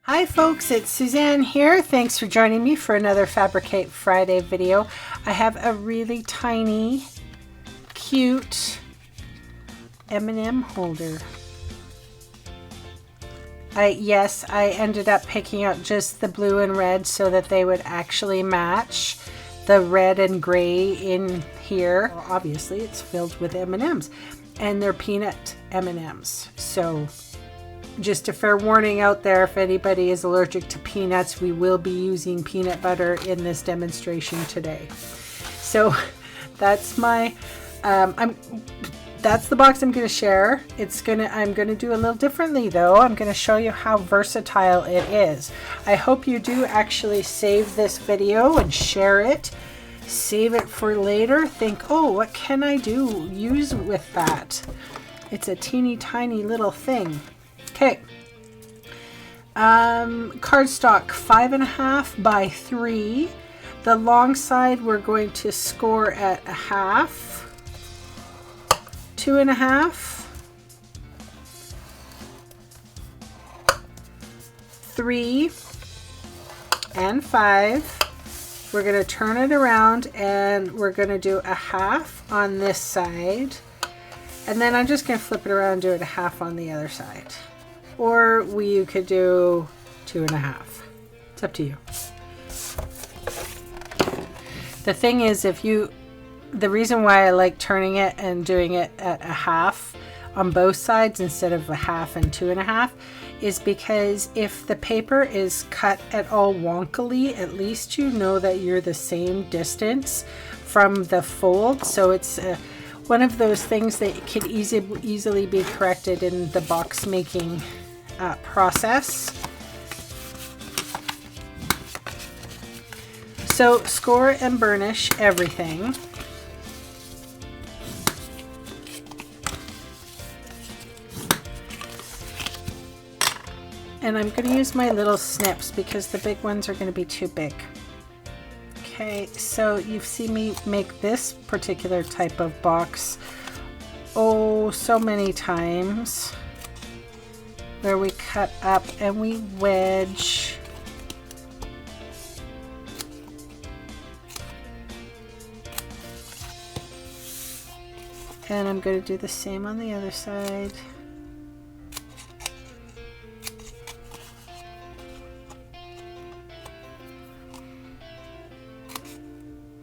Hi folks, it's Suzanne here. Thanks for joining me for another Fabricate Friday video. I have a really tiny, cute M&M holder. Yes, I ended up picking out just the blue and red so that they would actually match the red and gray in here. Well, obviously it's filled with M&Ms and they're peanut M&Ms. So just a fair warning out there, if anybody is allergic to peanuts, we will be using peanut butter in this demonstration today. So that's my, that's the box I'm going to share. I'm going to do a little differently though. I'm going to show you how versatile it is. I hope you do actually save this video and share it. Save it for later. Think, oh, what can I use with that? It's a teeny tiny little thing. Okay, cardstock 5.5 by 3. The long side we're going to score at 1/2, 2.5, 3, and 5. We're going to turn it around and we're going to do 1/2 on this side, and then I'm just going to flip it around and do it 1/2 on the other side. Or you could do 2.5. It's up to you. The thing is, the reason why I like turning it and doing it at 1/2 on both sides instead of 1/2 and 2.5 is because if the paper is cut at all wonkily, at least you know that you're the same distance from the fold. So it's one of those things that could easily be corrected in the box making process. So score and burnish everything. And I'm going to use my little snips because the big ones are going to be too big. Okay, so you've seen me make this particular type of box so many times, where we cut up and we wedge. And I'm going to do the same on the other side.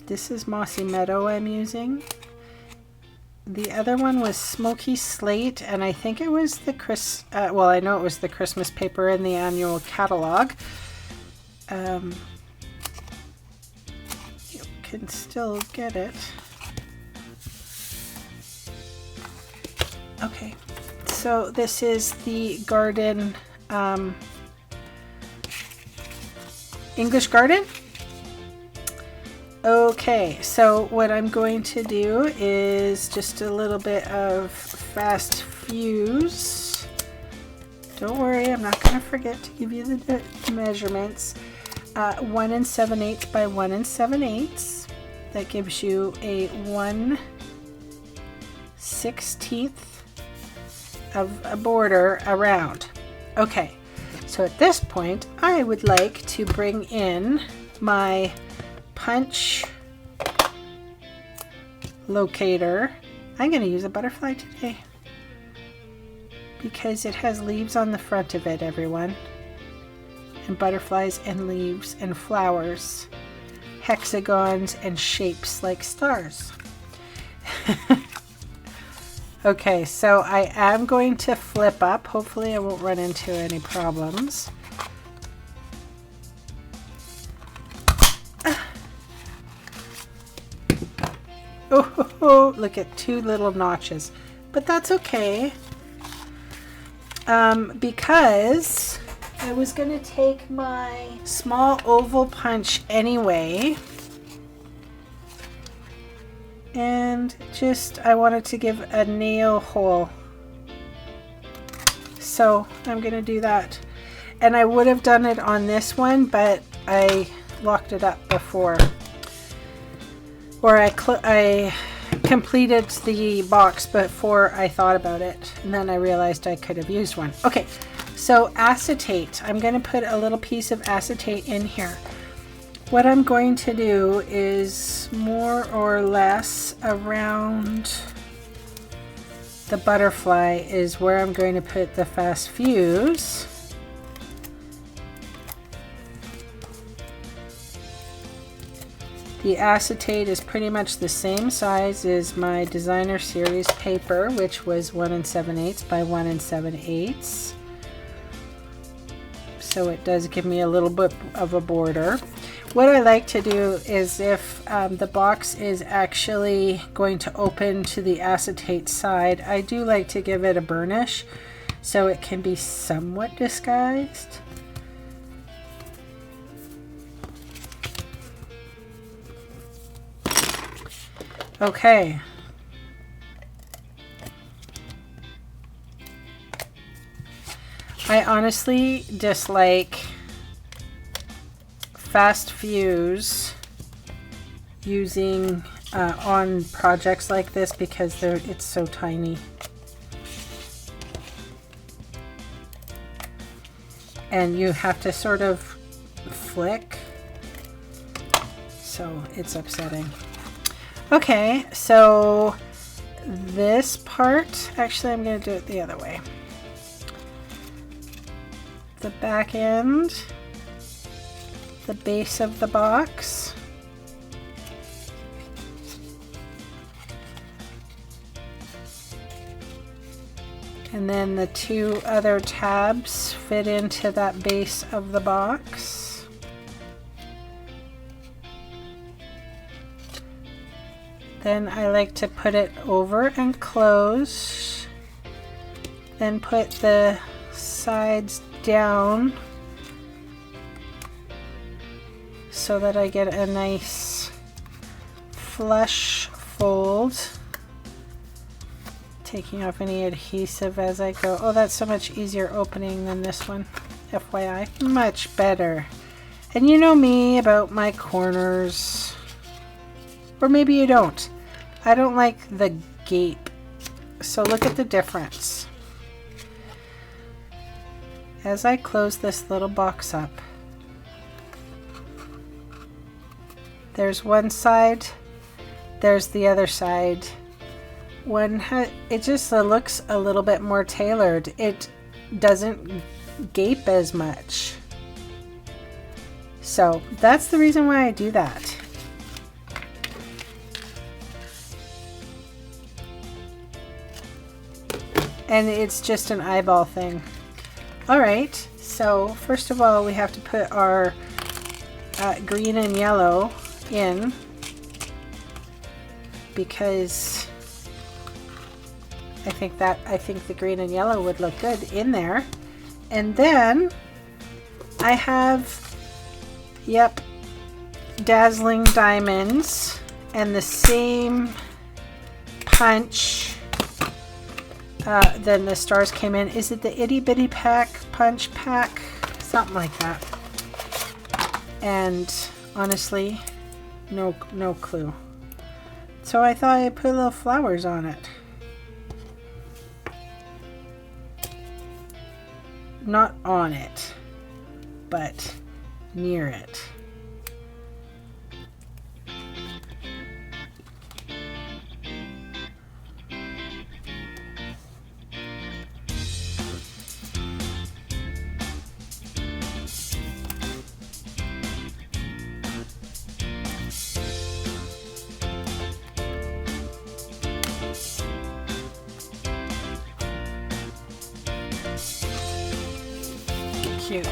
This is Mossy Meadow I'm using. The other one was Smoky Slate, and I think it was the well, I know it was the Christmas paper in the annual catalog. You can still get it. Okay, so this is the Garden, English Garden. Okay, so what I'm going to do is just a little bit of fast fuse. Don't worry, I'm not going to forget to give you the measurements. 1 7/8 by 1 7/8. That gives you a 1/16 of a border around. Okay, so at this point I would like to bring in my punch locator. I'm going to use a butterfly today because it has leaves on the front of it, everyone, and butterflies and leaves and flowers, hexagons and shapes like stars. Okay, so I am going to flip up. Hopefully I won't run into any problems. Oh, look at 2 little notches, but that's okay, because I was going to take my small oval punch anyway, and I wanted to give a nail hole, so I'm going to do that. And I would have done it on this one, but I locked it up before. Or I completed the box before I thought about it, and then I realized I could have used one. Okay, So acetate, I'm going to put a little piece of acetate in here. What I'm going to do is more or less around the butterfly is where I'm going to put the fast fuse. The acetate is pretty much the same size as my designer series paper, which was 1 7/8 by 1 7/8. So it does give me a little bit of a border. What I like to do is if the box is actually going to open to the acetate side, I do like to give it a burnish so it can be somewhat disguised. Okay. I honestly dislike fast fuse using on projects like this because it's so tiny. And you have to sort of flick, so it's upsetting. Okay, so this part, actually I'm going to do it the other way. The back end, the base of the box, and then the two other tabs fit into that base of the box. Then I like to put it over and close, then put the sides down so that I get a nice flush fold, taking off any adhesive as I go. Oh, that's so much easier opening than this one, FYI. Much better. And you know me about my corners, or maybe you don't. I don't like the gape, so look at the difference. As I close this little box up, there's one side, there's the other side. It just looks a little bit more tailored. It doesn't gape as much. So that's the reason why I do that. And it's just an eyeball thing. Alright, so first of all we have to put our green and yellow in, because I think the green and yellow would look good in there. And then I have, yep, dazzling diamonds and the same punch. Then the stars came in. Is it the itty bitty punch pack? Something like that. And honestly, no clue. So I thought I'd put little flowers on it. Not on it, but near it. Cute.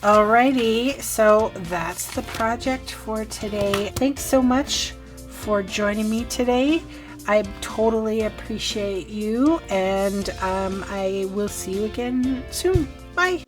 Alrighty, so that's the project for today. Thanks so much for joining me today. I totally appreciate you, and I will see you again soon. Bye.